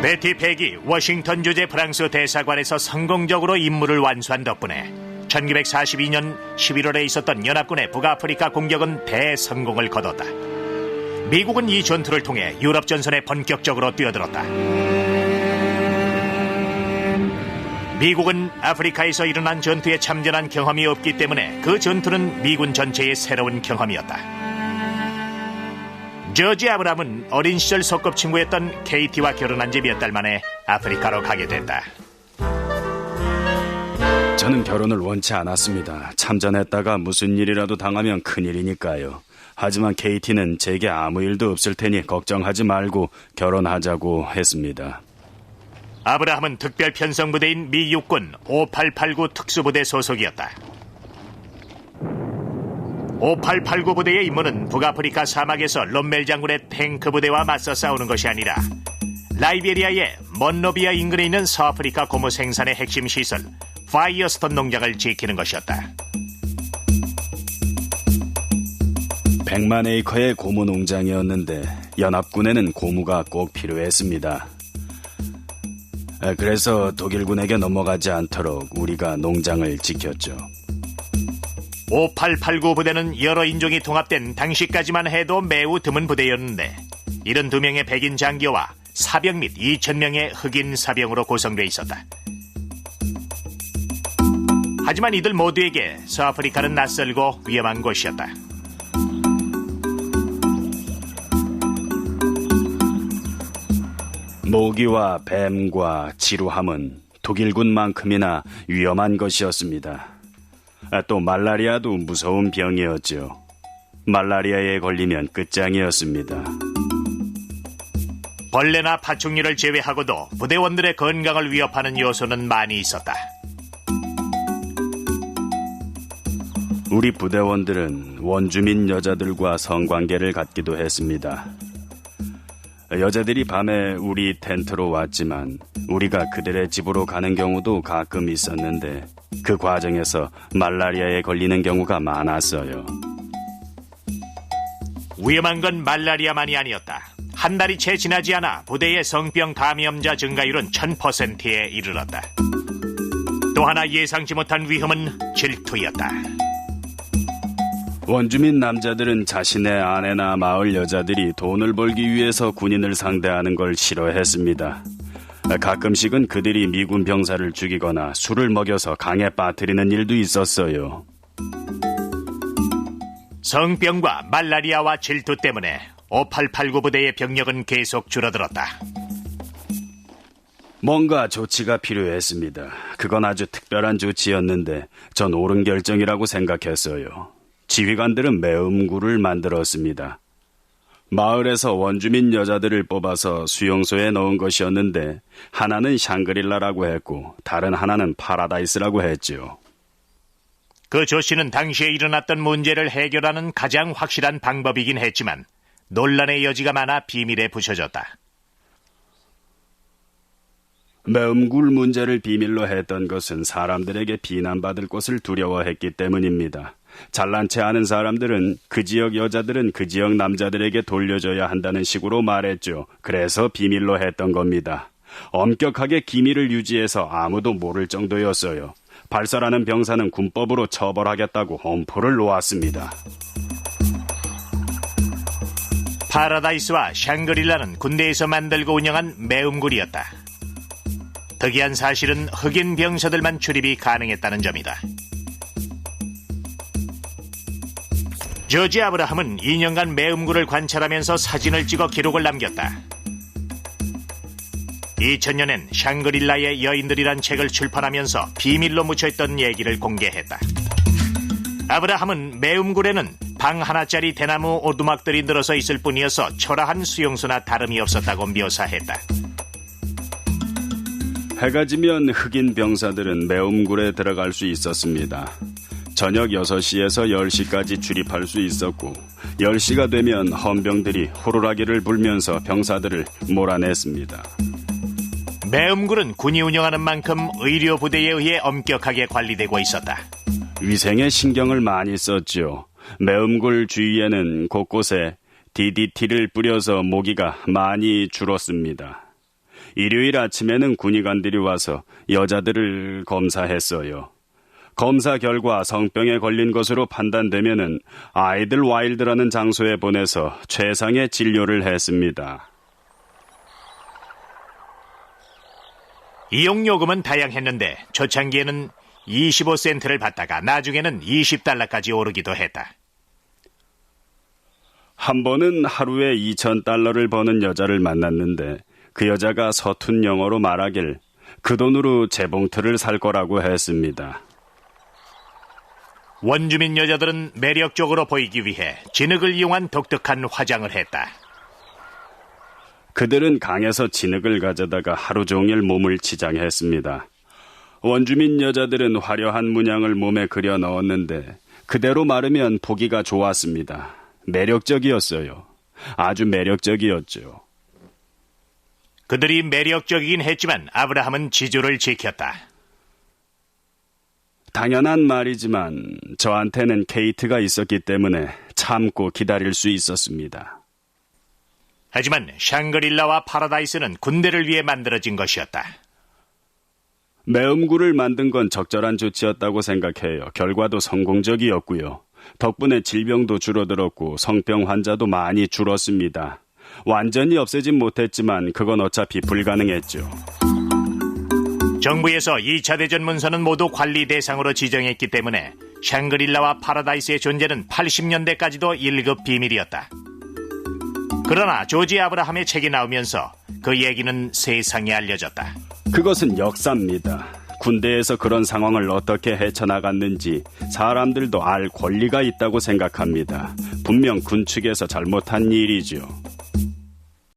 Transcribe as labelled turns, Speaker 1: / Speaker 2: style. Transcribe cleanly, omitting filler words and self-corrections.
Speaker 1: 베티 팩이 워싱턴 주재 프랑스 대사관에서 성공적으로 임무를 완수한 덕분에 1942년 11월에 있었던 연합군의 북아프리카 공격은 대성공을 거뒀다. 미국은 이 전투를 통해 유럽 전선에 본격적으로 뛰어들었다. 미국은 아프리카에서 일어난 전투에 참전한 경험이 없기 때문에 그 전투는 미군 전체의 새로운 경험이었다. 저지 아브람은 어린 시절 소꿉친구였던 케이티와 결혼한 지 몇 달 만에 아프리카로 가게 됐다.
Speaker 2: 저는 결혼을 원치 않았습니다. 참전했다가 무슨 일이라도 당하면 큰일이니까요. 하지만 케이티는 제게 아무 일도 없을 테니 걱정하지 말고 결혼하자고 했습니다.
Speaker 1: 아브라함은 특별 편성부대인 미 육군 5889 특수부대 소속이었다. 5889 부대의 임무는 북아프리카 사막에서 롬멜 장군의 탱크 부대와 맞서 싸우는 것이 아니라 라이베리아의 먼로비아 인근에 있는 서아프리카 고무 생산의 핵심 시설 파이어스톤 농장을 지키는 것이었다.
Speaker 2: 100만 에이커의 고무 농장이었는데 연합군에는 고무가 꼭 필요했습니다. 그래서 독일군에게 넘어가지 않도록 우리가 농장을 지켰죠.
Speaker 1: 5889 부대는 여러 인종이 통합된 당시까지만 해도 매우 드문 부대였는데 72명의 백인 장교와 사병 및 2000명의 흑인 사병으로 구성되어 있었다. 하지만 이들 모두에게 서아프리카는 낯설고 위험한 곳이었다.
Speaker 2: 모기와 뱀과 지루함은 독일군만큼이나 위험한 것이었습니다. 또 말라리아도 무서운 병이었죠. 말라리아에 걸리면 끝장이었습니다.
Speaker 1: 벌레나 파충류를 제외하고도 부대원들의 건강을 위협하는 요소는 많이 있었다.
Speaker 2: 우리 부대원들은 원주민 여자들과 성관계를 갖기도 했습니다. 여자들이 밤에 우리 텐트로 왔지만 우리가 그들의 집으로 가는 경우도 가끔 있었는데 그 과정에서 말라리아에 걸리는 경우가 많았어요.
Speaker 1: 위험한 건 말라리아만이 아니었다. 한 달이 채 지나지 않아 부대의 성병 감염자 증가율은 1000%에 이르렀다. 또 하나 예상치 못한 위험은 질투였다.
Speaker 2: 원주민 남자들은 자신의 아내나 마을 여자들이 돈을 벌기 위해서 군인을 상대하는 걸 싫어했습니다. 가끔씩은 그들이 미군 병사를 죽이거나 술을 먹여서 강에 빠뜨리는 일도 있었어요.
Speaker 1: 성병과 말라리아와 질투 때문에 5889 부대의 병력은 계속 줄어들었다.
Speaker 2: 뭔가 조치가 필요했습니다. 그건 아주 특별한 조치였는데 전 옳은 결정이라고 생각했어요. 지휘관들은 매음구를 만들었습니다. 마을에서 원주민 여자들을 뽑아서 수용소에 넣은 것이었는데 하나는 샹그릴라라고 했고 다른 하나는 파라다이스라고 했죠.
Speaker 1: 그 조치는 당시에 일어났던 문제를 해결하는 가장 확실한 방법이긴 했지만 논란의 여지가 많아 비밀에 부셔졌다.
Speaker 2: 매음굴 문제를 비밀로 했던 것은 사람들에게 비난받을 것을 두려워했기 때문입니다. 잘난 체 아는 사람들은 그 지역 여자들은 그 지역 남자들에게 돌려줘야 한다는 식으로 말했죠. 그래서 비밀로 했던 겁니다. 엄격하게 기밀을 유지해서 아무도 모를 정도였어요. 발설하는 병사는 군법으로 처벌하겠다고 엄포를 놓았습니다.
Speaker 1: 파라다이스와 샹그릴라는 군대에서 만들고 운영한 매음굴이었다. 특이한 사실은 흑인 병사들만 출입이 가능했다는 점이다. 저지 아브라함은 2년간 매음굴을 관찰하면서 사진을 찍어 기록을 남겼다. 2000년엔 샹그릴라의 여인들이란 책을 출판하면서 비밀로 묻혀있던 얘기를 공개했다. 아브라함은 매음굴에는 방 하나짜리 대나무 오두막들이 늘어서 있을 뿐이어서 초라한 수용소나 다름이 없었다고 묘사했다.
Speaker 2: 해가 지면 흑인 병사들은 매음굴에 들어갈 수 있었습니다. 저녁 6시에서 10시까지 출입할 수 있었고 10시가 되면 헌병들이 호루라기를 불면서 병사들을 몰아냈습니다.
Speaker 1: 매음굴은 군이 운영하는 만큼 의료부대에 의해 엄격하게 관리되고 있었다.
Speaker 2: 위생에 신경을 많이 썼죠. 매음굴 주위에는 곳곳에 DDT를 뿌려서 모기가 많이 줄었습니다. 일요일 아침에는 군의관들이 와서 여자들을 검사했어요. 검사 결과 성병에 걸린 것으로 판단되면은 아이들 와일드라는 장소에 보내서 최상의 진료를 했습니다.
Speaker 1: 이용요금은 다양했는데 초창기에는 25센트를 받다가 나중에는 20달러까지 오르기도 했다.
Speaker 2: 한 번은 하루에 2,000달러를 버는 여자를 만났는데 그 여자가 서툰 영어로 말하길 그 돈으로 재봉틀을 살 거라고 했습니다.
Speaker 1: 원주민 여자들은 매력적으로 보이기 위해 진흙을 이용한 독특한 화장을 했다.
Speaker 2: 그들은 강에서 진흙을 가져다가 하루 종일 몸을 치장했습니다. 원주민 여자들은 화려한 문양을 몸에 그려 넣었는데 그대로 마르면 보기가 좋았습니다. 매력적이었어요. 아주 매력적이었죠.
Speaker 1: 그들이 매력적이긴 했지만 아브라함은 지조를 지켰다.
Speaker 2: 당연한 말이지만 저한테는 케이트가 있었기 때문에 참고 기다릴 수 있었습니다.
Speaker 1: 하지만 샹그릴라와 파라다이스는 군대를 위해 만들어진 것이었다.
Speaker 2: 매음굴을 만든 건 적절한 조치였다고 생각해요. 결과도 성공적이었고요. 덕분에 질병도 줄어들었고 성병 환자도 많이 줄었습니다. 완전히 없애진 못했지만 그건 어차피 불가능했죠.
Speaker 1: 정부에서 2차 대전 문서는 모두 관리 대상으로 지정했기 때문에 샹그릴라와 파라다이스의 존재는 80년대까지도 1급 비밀이었다. 그러나 조지 아브라함의 책이 나오면서 그 얘기는 세상에 알려졌다.
Speaker 2: 그것은 역사입니다. 군대에서 그런 상황을 어떻게 헤쳐나갔는지 사람들도 알 권리가 있다고 생각합니다. 분명 군 측에서 잘못한 일이죠.